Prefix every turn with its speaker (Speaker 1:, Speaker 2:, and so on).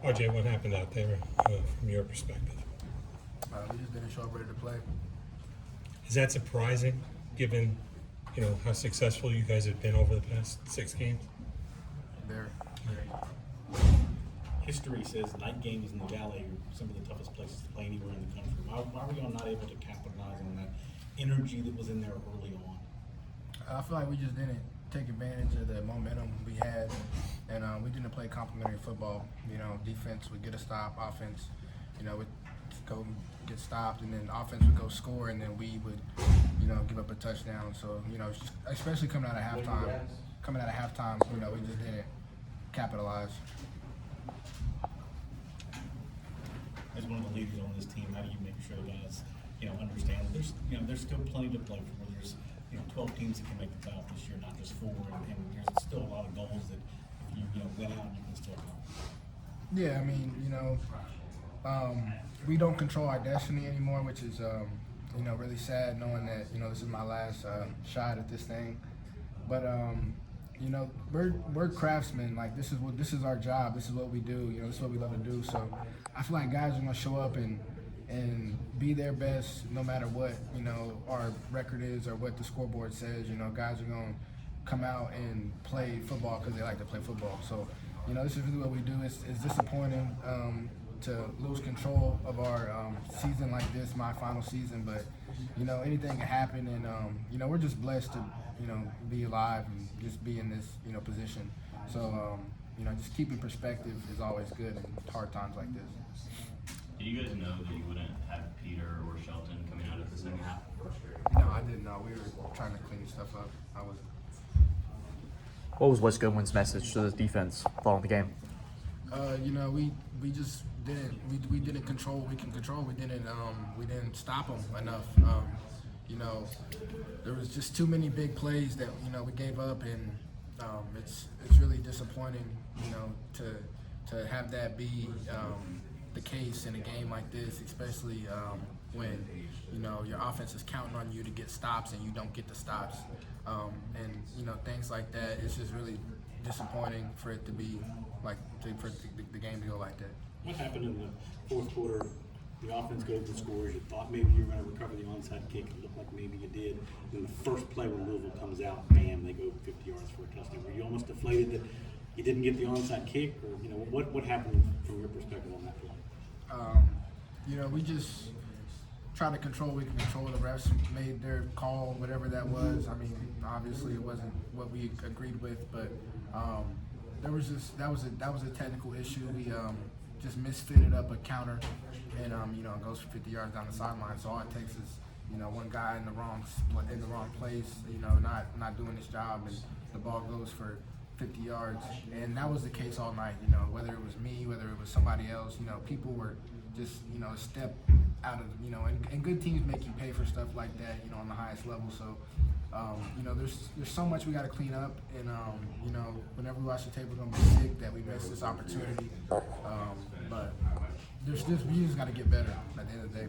Speaker 1: RJ, what happened out there from your perspective?
Speaker 2: We just didn't show up ready to play.
Speaker 1: Is that surprising, given how successful you guys have been over the past 6 games?
Speaker 2: There.
Speaker 3: History says night games in the Valley are some of the toughest places to play anywhere in the country. Why were y'all not able to capitalize on that energy that was in there early on?
Speaker 2: I feel like we just didn't take advantage of the momentum we had, and we didn't play complementary football. Defense would get a stop, offense, would go get stopped, and then offense would go score, and then we would, give up a touchdown. So, just, especially coming out of halftime, we just didn't capitalize.
Speaker 3: As one of the leaders on this team, how do you make sure the guys, understand that there's still plenty to play for? There's 12 teams that can make the playoff this year, not just 4, and there's still a lot of goals that if you win out, you can still come.
Speaker 2: Yeah, I mean, we don't control our destiny anymore, which is really sad, knowing that this is my last shot at this thing. But we're craftsmen. Like, this is our job. This is what we do. This is what we love to do. So I feel like guys are gonna show up and be their best no matter what our record is or what the scoreboard says. Guys are gonna come out and play football because they like to play football. So this is really what we do. It's disappointing to lose control of our season like this, my final season, but anything can happen, and we're just blessed to be alive and just be in this position. So just keeping perspective is always good in hard times like this.
Speaker 4: Did you guys know that you wouldn't have Peter or Shelton coming out of the second half?
Speaker 2: No, I didn't know. We were trying to clean stuff up. I was.
Speaker 5: What was Wes Goodwin's message to the defense following the game?
Speaker 2: We just didn't we didn't control what we can control. We didn't stop them enough. There was just too many big plays that we gave up, and it's really disappointing to have that be the case in a game like this, especially when your offense is counting on you to get stops and you don't get the stops, and things like that. It's just really disappointing for it to be like for the game to go like that.
Speaker 3: What happened in the fourth quarter? The offense goes and scores. You thought maybe you were going to recover the onside kick. It looked like maybe you did. And the first play when Louisville comes out, bam, they go 50 yards for a touchdown. Were you almost deflated that you didn't get the onside kick, or what happened from your perspective on that play?
Speaker 2: We just tried to control what we can control. The refs made their call, whatever that was. I mean, obviously it wasn't what we agreed with, but that was a technical issue. We just misfitted up a counter, and it goes for 50 yards down the sideline. So all it takes is one guy in the wrong place, not doing his job, and the ball goes for 50 yards. And that was the case all night. Whether it was me, whether it was somebody else, people were just a step out of and good teams make you pay for stuff like that on the highest level. So there's so much we got to clean up, and whenever we watch the tape, we're gonna be sick that we missed this opportunity. But we just got to get better at the end of the day.